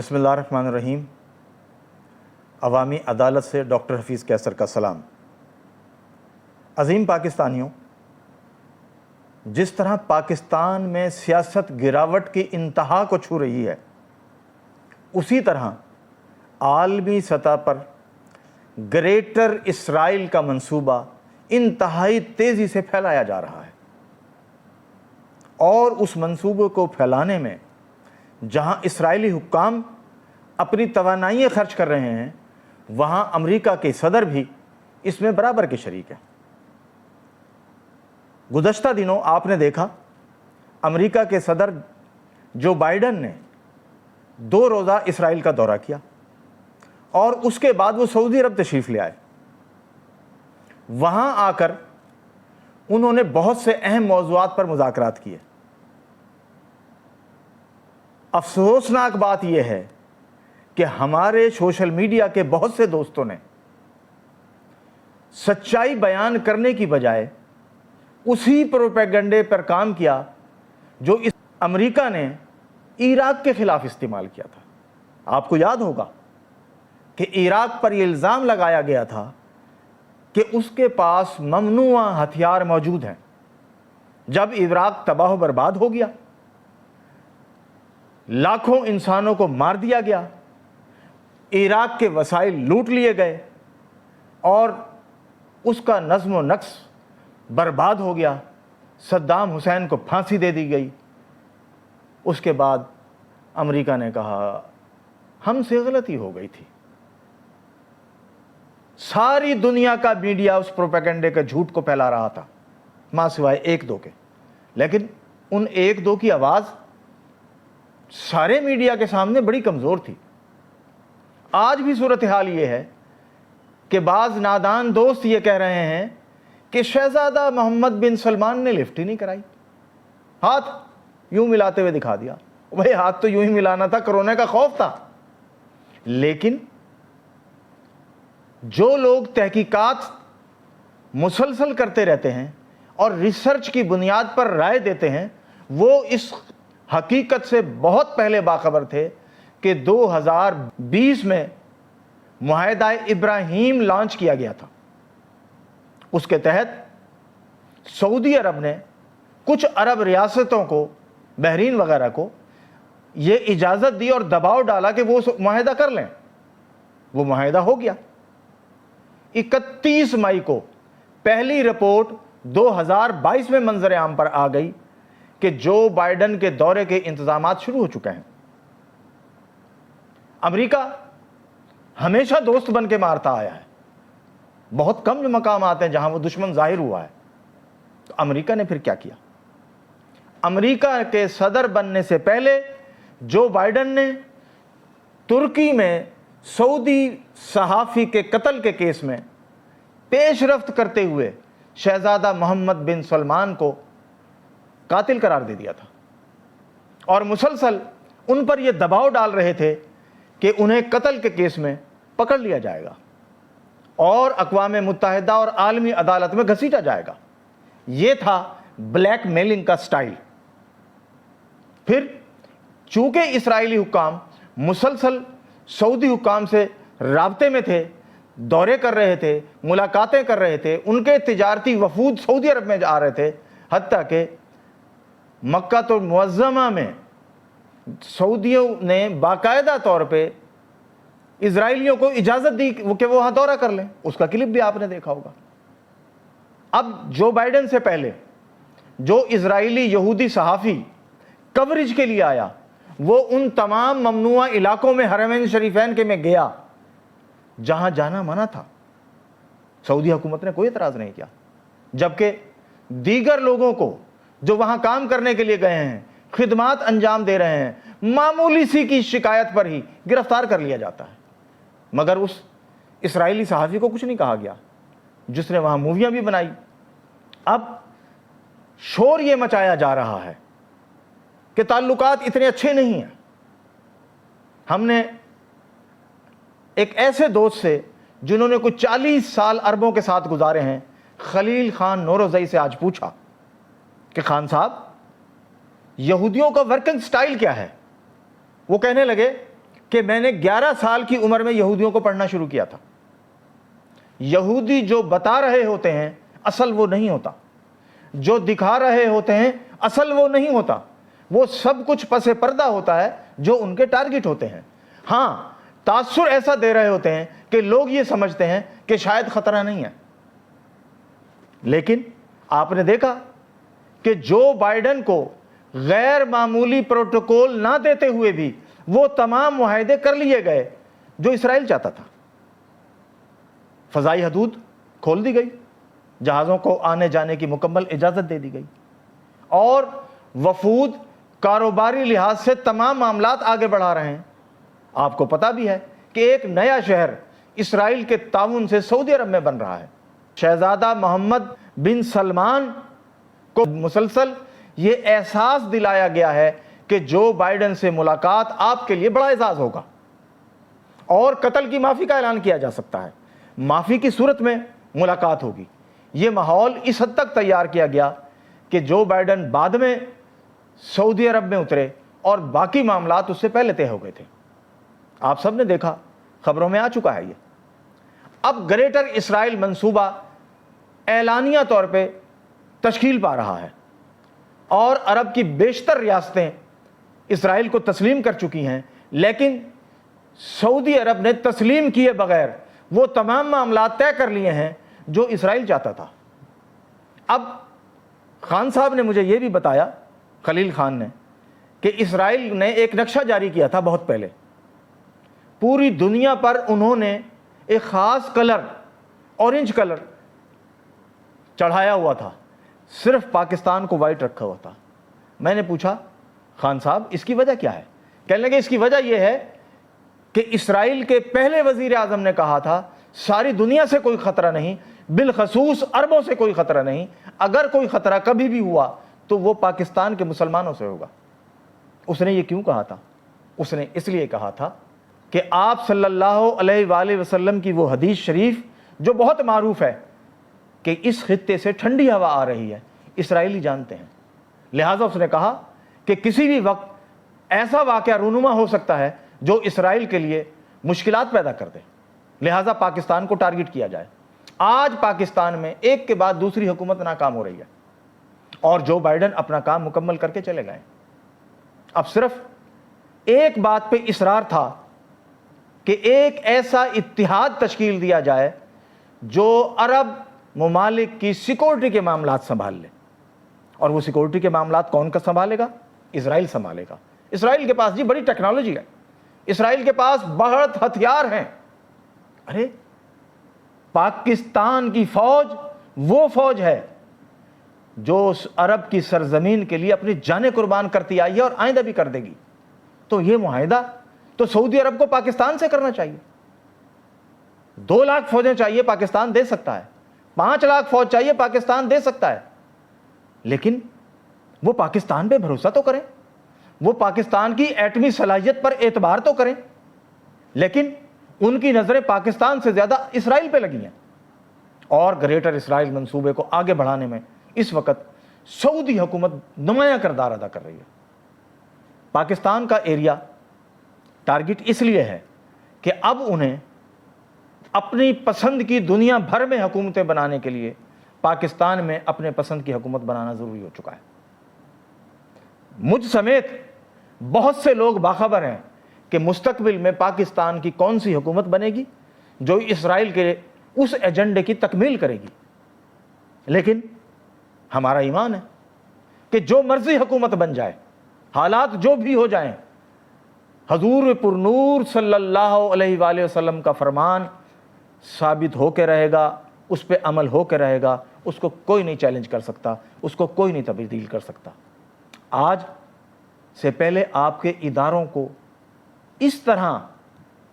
بسم اللہ الرحمن الرحیم۔ عوامی عدالت سے ڈاکٹر حفیظ قیصر کا سلام۔ عظیم پاکستانیوں، جس طرح پاکستان میں سیاست گراوٹ کی انتہا کو چھو رہی ہے، اسی طرح عالمی سطح پر گریٹر اسرائیل کا منصوبہ انتہائی تیزی سے پھیلایا جا رہا ہے، اور اس منصوبے کو پھیلانے میں جہاں اسرائیلی حکام اپنی توانائیاں خرچ کر رہے ہیں، وہاں امریکہ کے صدر بھی اس میں برابر کے شریک ہیں۔ گزشتہ دنوں آپ نے دیکھا امریکہ کے صدر جو بائیڈن نے 2 روزہ اسرائیل کا دورہ کیا، اور اس کے بعد وہ سعودی عرب تشریف لے آئے۔ وہاں آ کر انہوں نے بہت سے اہم موضوعات پر مذاکرات کیے۔ افسوسناک بات یہ ہے کہ ہمارے سوشل میڈیا کے بہت سے دوستوں نے سچائی بیان کرنے کی بجائے اسی پروپیگنڈے پر کام کیا جو اس امریکہ نے عراق کے خلاف استعمال کیا تھا۔ آپ کو یاد ہوگا کہ عراق پر یہ الزام لگایا گیا تھا کہ اس کے پاس ممنوعہ ہتھیار موجود ہیں۔ جب عراق تباہ و برباد ہو گیا، لاکھوں انسانوں کو مار دیا گیا، عراق کے وسائل لوٹ لیے گئے، اور اس کا نظم و نسق برباد ہو گیا، صدام حسین کو پھانسی دے دی گئی۔ اس کے بعد امریکہ نے کہا ہم سے غلطی ہو گئی تھی۔ ساری دنیا کا میڈیا اس پروپیگنڈے کے جھوٹ کو پھیلا رہا تھا، ماں سوائے 1-2 کے، لیکن ان 1-2 کی آواز سارے میڈیا کے سامنے بڑی کمزور تھی۔ آج بھی صورتحال یہ ہے کہ بعض نادان دوست یہ کہہ رہے ہیں کہ شہزادہ محمد بن سلمان نے لفٹ ہی نہیں کرائی، ہاتھ یوں ملاتے ہوئے دکھا دیا۔ بھئی ہاتھ تو یوں ہی ملانا تھا، کرونا کا خوف تھا۔ لیکن جو لوگ تحقیقات مسلسل کرتے رہتے ہیں اور ریسرچ کی بنیاد پر رائے دیتے ہیں، وہ اس حقیقت سے بہت پہلے باخبر تھے کہ 2020 میں معاہدہ ابراہیم لانچ کیا گیا تھا۔ اس کے تحت سعودی عرب نے کچھ عرب ریاستوں کو، بحرین وغیرہ کو، یہ اجازت دی اور دباؤ ڈالا کہ وہ معاہدہ کر لیں۔ وہ معاہدہ ہو گیا۔ 31 مئی کو پہلی رپورٹ 2022 میں منظر عام پر آ گئی کہ جو بائیڈن کے دورے کے انتظامات شروع ہو چکے ہیں۔ امریکہ ہمیشہ دوست بن کے مارتا آیا ہے، بہت کم مقامات ہیں جہاں وہ دشمن ظاہر ہوا ہے۔ تو امریکہ نے پھر کیا کیا؟ امریکہ کے صدر بننے سے پہلے جو بائیڈن نے ترکی میں سعودی صحافی کے قتل کے کیس میں پیش رفت کرتے ہوئے شہزادہ محمد بن سلمان کو قاتل قرار دے دیا تھا، اور مسلسل ان پر یہ دباؤ ڈال رہے تھے کہ انہیں قتل کے کیس میں پکڑ لیا جائے گا اور اقوام متحدہ اور عالمی عدالت میں گھسیٹا جائے گا۔ یہ تھا بلیک میلنگ کا سٹائل۔ پھر چونکہ اسرائیلی حکام مسلسل سعودی حکام سے رابطے میں تھے، دورے کر رہے تھے، ملاقاتیں کر رہے تھے، ان کے تجارتی وفود سعودی عرب میں آ رہے تھے، حتیٰ کہ مکہ المعظمہ میں سعودیوں نے باقاعدہ طور پہ اسرائیلیوں کو اجازت دی کہ وہ وہاں دورہ کر لیں۔ اس کا کلپ بھی آپ نے دیکھا ہوگا۔ اب جو بائیڈن سے پہلے جو اسرائیلی یہودی صحافی کوریج کے لیے آیا، وہ ان تمام ممنوعہ علاقوں میں حرمین شریفین کے میں گیا جہاں جانا منع تھا۔ سعودی حکومت نے کوئی اعتراض نہیں کیا، جبکہ دیگر لوگوں کو جو وہاں کام کرنے کے لیے گئے ہیں، خدمات انجام دے رہے ہیں، معمولی سی کی شکایت پر ہی گرفتار کر لیا جاتا ہے۔ مگر اس اسرائیلی صحافی کو کچھ نہیں کہا گیا جس نے وہاں موویاں بھی بنائی۔ اب شور یہ مچایا جا رہا ہے کہ تعلقات اتنے اچھے نہیں ہیں۔ ہم نے ایک ایسے دوست سے جنہوں نے کچھ 40 سال عربوں کے ساتھ گزارے ہیں، خلیل خان نوروزئی سے آج پوچھا کہ خان صاحب یہودیوں کا ورکنگ سٹائل کیا ہے؟ وہ کہنے لگے کہ میں نے 11 سال کی عمر میں یہودیوں کو پڑھنا شروع کیا تھا. یہودی جو بتا رہے ہوتے ہیں اصل وہ نہیں ہوتا, جو دکھا رہے ہوتے ہیں اصل وہ نہیں ہوتا, وہ سب کچھ پس پردہ ہوتا ہے جو ان کے ٹارگٹ ہوتے ہیں. ہاں, تاثر ایسا دے رہے ہوتے ہیں کہ لوگ یہ سمجھتے ہیں کہ شاید خطرہ نہیں ہے. لیکن آپ نے دیکھا کہ جو بائیڈن کو غیر معمولی پروٹوکول نہ دیتے ہوئے بھی وہ تمام معاہدے کر لیے گئے جو اسرائیل چاہتا تھا. فضائی حدود کھول دی گئی, جہازوں کو آنے جانے کی مکمل اجازت دے دی گئی, اور وفود کاروباری لحاظ سے تمام معاملات آگے بڑھا رہے ہیں. آپ کو پتا بھی ہے کہ ایک نیا شہر اسرائیل کے تعاون سے سعودی عرب میں بن رہا ہے. شہزادہ محمد بن سلمان کو مسلسل یہ احساس دلایا گیا ہے کہ جو بائیڈن سے ملاقات آپ کے لیے بڑا اعزاز ہوگا اور قتل کی معافی کا اعلان کیا جا سکتا ہے. معافی کی صورت میں ملاقات ہوگی. یہ ماحول اس حد تک تیار کیا گیا کہ جو بائیڈن بعد میں سعودی عرب میں اترے اور باقی معاملات اس سے پہلے طے ہو گئے تھے. آپ سب نے دیکھا, خبروں میں آ چکا ہے یہ. اب گریٹر اسرائیل منصوبہ اعلانیہ طور پہ تشکیل پا رہا ہے اور عرب کی بیشتر ریاستیں اسرائیل کو تسلیم کر چکی ہیں, لیکن سعودی عرب نے تسلیم کیے بغیر وہ تمام معاملات طے کر لیے ہیں جو اسرائیل چاہتا تھا. اب خان صاحب نے مجھے یہ بھی بتایا, خلیل خان نے, کہ اسرائیل نے ایک نقشہ جاری کیا تھا بہت پہلے. پوری دنیا پر انہوں نے ایک خاص کلر, اورنج کلر چڑھایا ہوا تھا, صرف پاکستان کو وائٹ رکھا ہوا تھا. میں نے پوچھا خان صاحب اس کی وجہ کیا ہے؟ کہنے لگے اس کی وجہ یہ ہے کہ اسرائیل کے پہلے وزیر اعظم نے کہا تھا ساری دنیا سے کوئی خطرہ نہیں, بالخصوص عربوں سے کوئی خطرہ نہیں, اگر کوئی خطرہ کبھی بھی ہوا تو وہ پاکستان کے مسلمانوں سے ہوگا. اس نے یہ کیوں کہا تھا؟ اس نے اس لیے کہا تھا کہ آپ صلی اللہ علیہ وآلہ وسلم کی وہ حدیث شریف جو بہت معروف ہے کہ اس خطے سے ٹھنڈی ہوا آ رہی ہے, اسرائیلی جانتے ہیں. لہٰذا اس نے کہا کہ کسی بھی وقت ایسا واقعہ رونما ہو سکتا ہے جو اسرائیل کے لیے مشکلات پیدا کر دے, لہٰذا پاکستان کو ٹارگٹ کیا جائے. آج پاکستان میں ایک کے بعد دوسری حکومت ناکام ہو رہی ہے اور جو بائیڈن اپنا کام مکمل کر کے چلے گئے. اب صرف ایک بات پہ اصرار تھا کہ ایک ایسا اتحاد تشکیل دیا جائے جو عرب ممالک کی سیکورٹی کے معاملات سنبھال لے. اور وہ سیکورٹی کے معاملات کون کا سنبھالے گا؟ اسرائیل سنبھالے گا. اسرائیل کے پاس جی بڑی ٹیکنالوجی ہے, اسرائیل کے پاس بہت ہتھیار ہیں. ارے پاکستان کی فوج وہ فوج ہے جو عرب کی سرزمین کے لیے اپنی جانیں قربان کرتی آئی ہے اور آئندہ بھی کر دے گی. تو یہ معاہدہ تو سعودی عرب کو پاکستان سے کرنا چاہیے. 2 لاکھ فوجیں چاہیے پاکستان دے سکتا ہے, 5 لاکھ فوج چاہیے پاکستان دے سکتا ہے, لیکن وہ پاکستان پہ بھروسہ تو کریں, وہ پاکستان کی ایٹمی صلاحیت پر اعتبار تو کریں. لیکن ان کی نظریں پاکستان سے زیادہ اسرائیل پہ لگی ہیں اور گریٹر اسرائیل منصوبے کو آگے بڑھانے میں اس وقت سعودی حکومت نمایاں کردار ادا کر رہی ہے. پاکستان کا ایریا ٹارگٹ اس لیے ہے کہ اب انہیں اپنی پسند کی دنیا بھر میں حکومتیں بنانے کے لیے پاکستان میں اپنے پسند کی حکومت بنانا ضروری ہو چکا ہے. مجھ سمیت بہت سے لوگ باخبر ہیں کہ مستقبل میں پاکستان کی کون سی حکومت بنے گی جو اسرائیل کے اس ایجنڈے کی تکمیل کرے گی. لیکن ہمارا ایمان ہے کہ جو مرضی حکومت بن جائے, حالات جو بھی ہو جائیں, حضور پر نور صلی اللہ علیہ وآلہ وسلم کا فرمان ثابت ہو کے رہے گا, اس پہ عمل ہو کے رہے گا, اس کو کوئی نہیں چیلنج کر سکتا, اس کو کوئی نہیں تبدیل کر سکتا. آج سے پہلے آپ کے اداروں کو اس طرح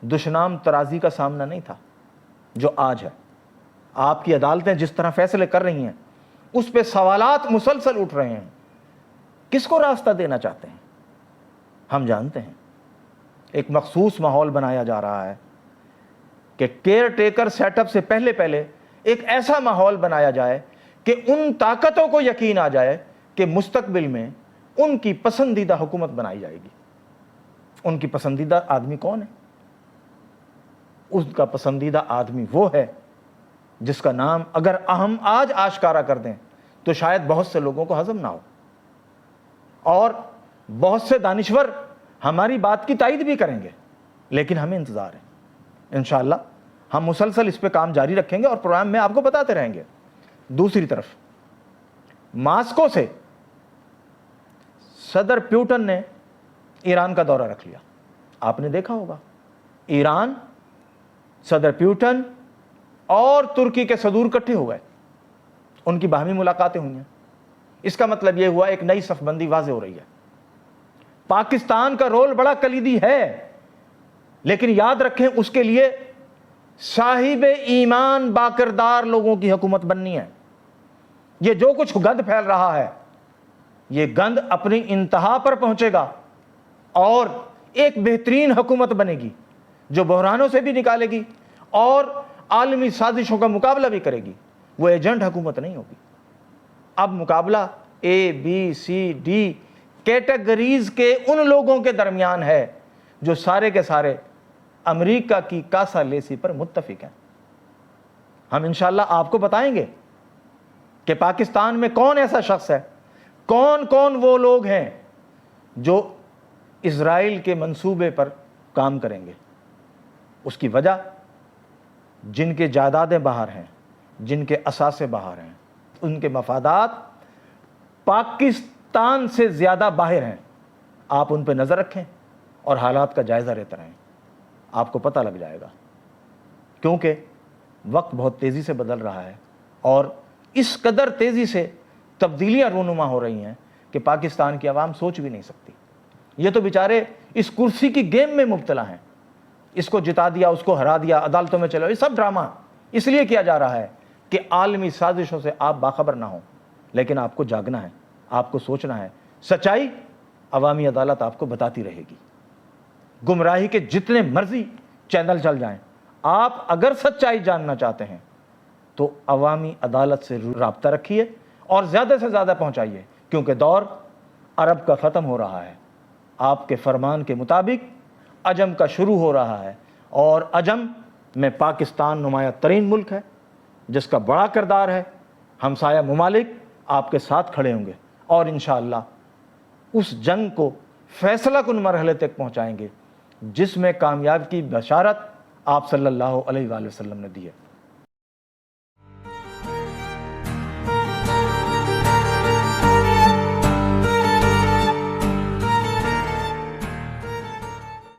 دشنام ترازی کا سامنا نہیں تھا جو آج ہے. آپ کی عدالتیں جس طرح فیصلے کر رہی ہیں اس پہ سوالات مسلسل اٹھ رہے ہیں. کس کو راستہ دینا چاہتے ہیں؟ ہم جانتے ہیں. ایک مخصوص ماحول بنایا جا رہا ہے کہ کیئر ٹیکر سیٹ اپ سے پہلے ایک ایسا ماحول بنایا جائے کہ ان طاقتوں کو یقین آ جائے کہ مستقبل میں ان کی پسندیدہ حکومت بنائی جائے گی. ان کی پسندیدہ آدمی کون ہے؟ ان کا پسندیدہ آدمی وہ ہے جس کا نام اگر ہم آج آشکارا کر دیں تو شاید بہت سے لوگوں کو ہضم نہ ہو، اور بہت سے دانشور ہماری بات کی تائید بھی کریں گے، لیکن ہمیں انتظار ہے۔ انشاءاللہ ہم مسلسل اس پہ کام جاری رکھیں گے اور پروگرام میں آپ کو بتاتے رہیں گے۔ دوسری طرف ماسکو سے صدر پیوٹن نے ایران کا دورہ رکھ لیا۔ آپ نے دیکھا ہوگا ایران، صدر پیوٹن اور ترکی کے صدور اکٹھے ہو گئے، ان کی باہمی ملاقاتیں ہوئی ہیں۔ اس کا مطلب یہ ہوا ایک نئی صف بندی واضح ہو رہی ہے۔ پاکستان کا رول بڑا کلیدی ہے، لیکن یاد رکھیں اس کے لیے صاحب ایمان باکردار لوگوں کی حکومت بننی ہے۔ یہ جو کچھ گند پھیل رہا ہے، یہ گند اپنی انتہا پر پہنچے گا اور ایک بہترین حکومت بنے گی جو بحرانوں سے بھی نکالے گی اور عالمی سازشوں کا مقابلہ بھی کرے گی۔ وہ ایجنٹ حکومت نہیں ہوگی۔ اب مقابلہ اے بی سی ڈی کیٹیگریز کے ان لوگوں کے درمیان ہے جو سارے کے سارے امریکہ کی کاسا لیسی پر متفق ہیں۔ ہم انشاءاللہ آپ کو بتائیں گے کہ پاکستان میں کون ایسا شخص ہے، کون کون وہ لوگ ہیں جو اسرائیل کے منصوبے پر کام کریں گے۔ اس کی وجہ جن کے جائیدادیں باہر ہیں، جن کے اثاثے باہر ہیں، ان کے مفادات پاکستان سے زیادہ باہر ہیں، آپ ان پہ نظر رکھیں اور حالات کا جائزہ لیتے رہیں، آپ کو پتہ لگ جائے گا۔ کیونکہ وقت بہت تیزی سے بدل رہا ہے اور اس قدر تیزی سے تبدیلیاں رونما ہو رہی ہیں کہ پاکستان کی عوام سوچ بھی نہیں سکتی۔ یہ تو بیچارے اس کرسی کی گیم میں مبتلا ہیں، اس کو جتا دیا، اس کو ہرا دیا، عدالتوں میں چلو، یہ سب ڈرامہ اس لیے کیا جا رہا ہے کہ عالمی سازشوں سے آپ باخبر نہ ہوں۔ لیکن آپ کو جاگنا ہے، آپ کو سوچنا ہے۔ سچائی عوامی عدالت آپ کو بتاتی رہے گی۔ گمراہی کے جتنے مرضی چینل چل جائیں، آپ اگر سچائی جاننا چاہتے ہیں تو عوامی عدالت سے رابطہ رکھیے اور زیادہ سے زیادہ پہنچائیے، کیونکہ دور عرب کا ختم ہو رہا ہے، آپ کے فرمان کے مطابق عجم کا شروع ہو رہا ہے، اور عجم میں پاکستان نمایاں ترین ملک ہے جس کا بڑا کردار ہے۔ ہمسایہ ممالک آپ کے ساتھ کھڑے ہوں گے اور انشاءاللہ اس جنگ کو فیصلہ کن مرحلے تک پہنچائیں گے جس میں کامیابی کی بشارت آپ صلی اللہ علیہ وآلہ وسلم نے دی ہے۔